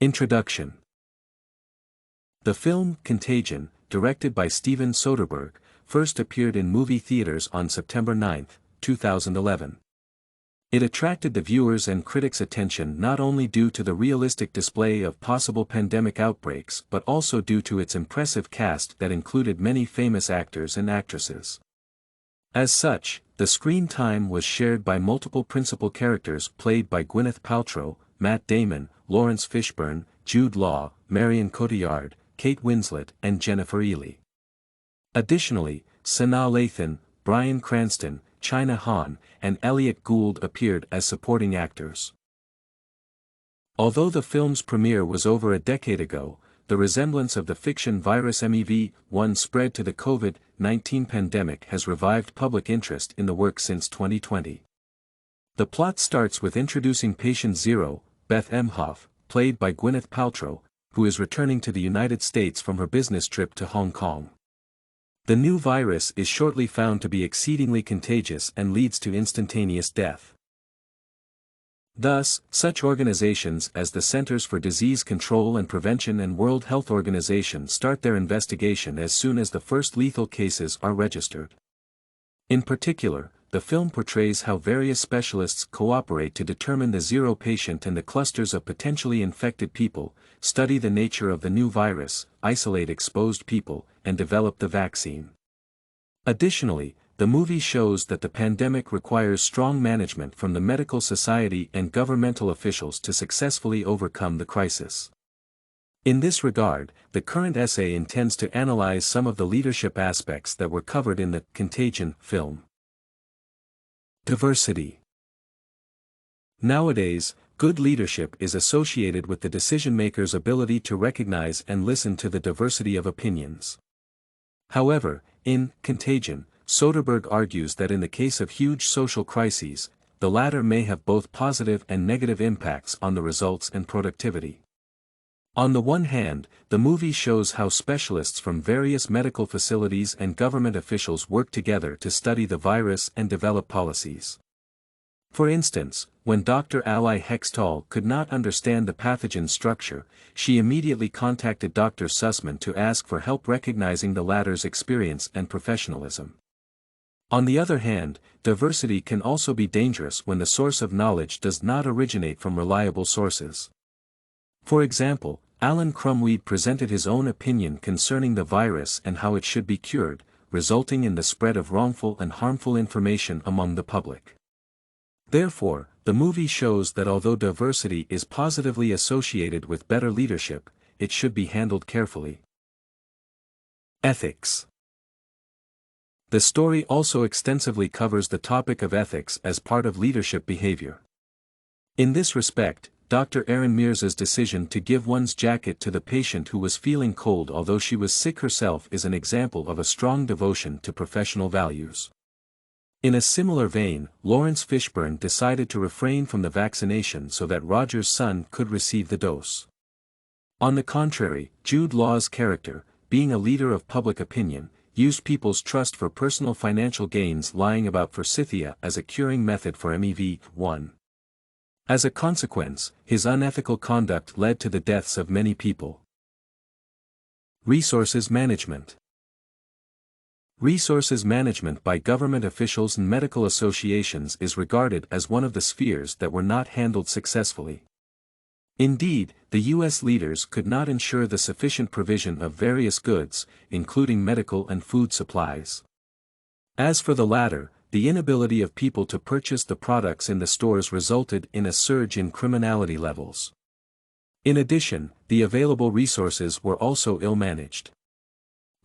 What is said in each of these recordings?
Introduction. The film, Contagion, directed by Steven Soderbergh, first appeared in movie theaters on September 9, 2011. It attracted the viewers' and critics' attention not only due to the realistic display of possible pandemic outbreaks but also due to its impressive cast that included many famous actors and actresses. As such, the screen time was shared by multiple principal characters played by Gwyneth Paltrow, Matt Damon, Lawrence Fishburne, Jude Law, Marion Cotillard, Kate Winslet and Jennifer Ely. Additionally, Sanaa Lathan, Bryan Cranston, China Han, and Elliot Gould appeared as supporting actors. Although the film's premiere was over a decade ago, the resemblance of the fiction virus MEV-1 spread to the COVID-19 pandemic has revived public interest in the work since 2020. The plot starts with introducing Patient Zero, Beth Emhoff, played by Gwyneth Paltrow, who is returning to the United States from her business trip to Hong Kong. The new virus is shortly found to be exceedingly contagious and leads to instantaneous death. Thus, such organizations as the Centers for Disease Control and Prevention and World Health Organization start their investigation as soon as the first lethal cases are registered. In particular, the film portrays how various specialists cooperate to determine the zero patient and the clusters of potentially infected people, study the nature of the new virus, isolate exposed people, and develop the vaccine. Additionally, the movie shows that the pandemic requires strong management from the medical society and governmental officials to successfully overcome the crisis. In this regard, the current essay intends to analyze some of the leadership aspects that were covered in the Contagion film. Diversity. Nowadays, good leadership is associated with the decision-maker's ability to recognize and listen to the diversity of opinions. However, in Contagion, Soderbergh argues that in the case of huge social crises, the latter may have both positive and negative impacts on the results and productivity. On the one hand, the movie shows how specialists from various medical facilities and government officials work together to study the virus and develop policies. For instance, when Dr. Ali Hextall could not understand the pathogen structure, she immediately contacted Dr. Sussman to ask for help recognizing the latter's experience and professionalism. On the other hand, diversity can also be dangerous when the source of knowledge does not originate from reliable sources. For example, Alan Crumweed presented his own opinion concerning the virus and how it should be cured, resulting in the spread of wrongful and harmful information among the public. Therefore, the movie shows that although diversity is positively associated with better leadership, it should be handled carefully. Ethics. The story also extensively covers the topic of ethics as part of leadership behavior. In this respect, Dr. Erin Mears's decision to give one's jacket to the patient who was feeling cold although she was sick herself is an example of a strong devotion to professional values. In a similar vein, Lawrence Fishburne decided to refrain from the vaccination so that Roger's son could receive the dose. On the contrary, Jude Law's character, being a leader of public opinion, used people's trust for personal financial gains, lying about forsythia as a curing method for MEV-1. As a consequence, his unethical conduct led to the deaths of many people. Resources management. Resources management by government officials and medical associations is regarded as one of the spheres that were not handled successfully. Indeed, the U.S. leaders could not ensure the sufficient provision of various goods, including medical and food supplies. As for the latter, the inability of people to purchase the products in the stores resulted in a surge in criminality levels. In addition, the available resources were also ill-managed.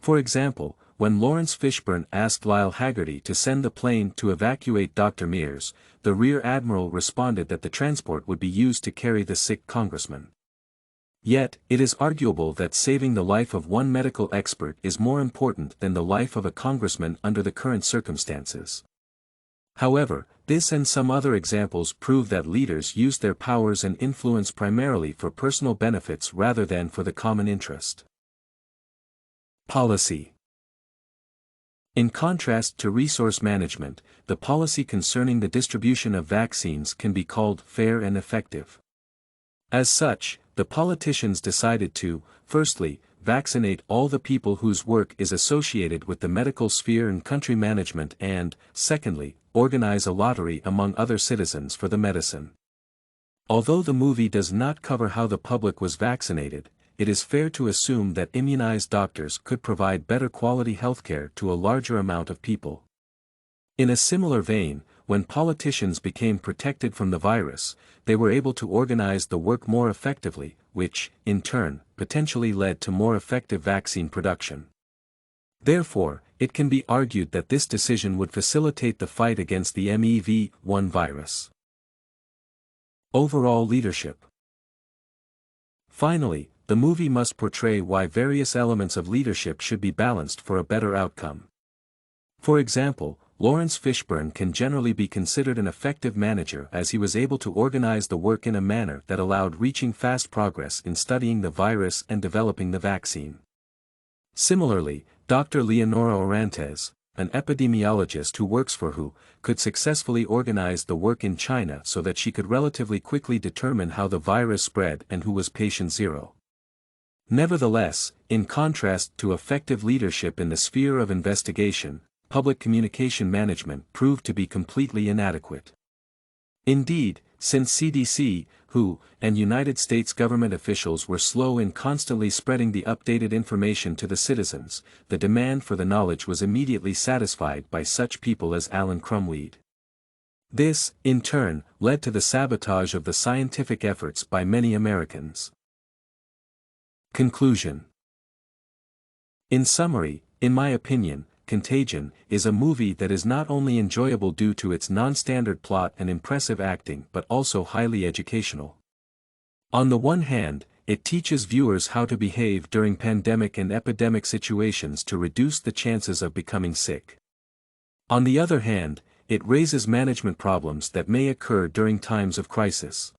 For example, when Lawrence Fishburne asked Lyle Haggerty to send the plane to evacuate Dr. Mears, the Rear Admiral responded that the transport would be used to carry the sick congressman. Yet, it is arguable that saving the life of one medical expert is more important than the life of a congressman under the current circumstances. However, this and some other examples prove that leaders use their powers and influence primarily for personal benefits rather than for the common interest. Policy. In contrast to resource management, the policy concerning the distribution of vaccines can be called fair and effective. As such, the politicians decided to, firstly, vaccinate all the people whose work is associated with the medical sphere and country management and, secondly, organize a lottery among other citizens for the medicine. Although the movie does not cover how the public was vaccinated, it is fair to assume that immunized doctors could provide better quality healthcare to a larger amount of people. In a similar vein, when politicians became protected from the virus, they were able to organize the work more effectively, which, in turn, potentially led to more effective vaccine production. Therefore, it can be argued that this decision would facilitate the fight against the MEV-1 virus. Overall leadership. Finally, the movie must portray why various elements of leadership should be balanced for a better outcome. For example, Lawrence Fishburne can generally be considered an effective manager as he was able to organize the work in a manner that allowed reaching fast progress in studying the virus and developing the vaccine. Similarly, Dr. Leonora Orantes, an epidemiologist who works for WHO, could successfully organize the work in China so that she could relatively quickly determine how the virus spread and who was patient zero. Nevertheless, in contrast to effective leadership in the sphere of investigation, public communication management proved to be completely inadequate. Indeed, since CDC, WHO, and United States government officials were slow in constantly spreading the updated information to the citizens, the demand for the knowledge was immediately satisfied by such people as Alan Crumweed. This, in turn, led to the sabotage of the scientific efforts by many Americans. Conclusion. In summary, in my opinion, Contagion is a movie that is not only enjoyable due to its non-standard plot and impressive acting but also highly educational. On the one hand, it teaches viewers how to behave during pandemic and epidemic situations to reduce the chances of becoming sick. On the other hand, it raises management problems that may occur during times of crisis.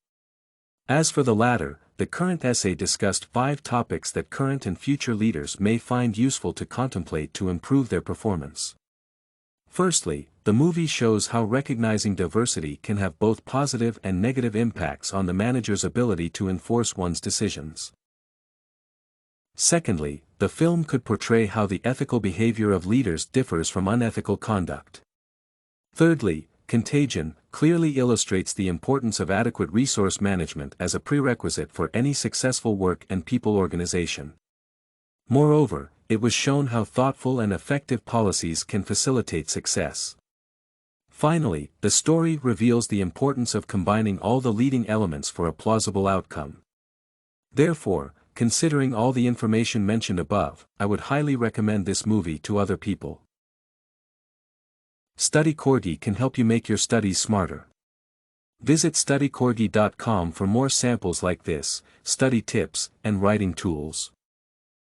As for the latter, the current essay discussed 5 topics that current and future leaders may find useful to contemplate to improve their performance. Firstly, the movie shows how recognizing diversity can have both positive and negative impacts on the manager's ability to enforce one's decisions. Secondly, the film could portray how the ethical behavior of leaders differs from unethical conduct. Thirdly, Contagion clearly illustrates the importance of adequate resource management as a prerequisite for any successful work and people organization. Moreover, it was shown how thoughtful and effective policies can facilitate success. Finally, the story reveals the importance of combining all the leading elements for a plausible outcome. Therefore, considering all the information mentioned above, I would highly recommend this movie to other people. StudyCorgi can help you make your studies smarter. Visit studycorgi.com for more samples like this, study tips, and writing tools.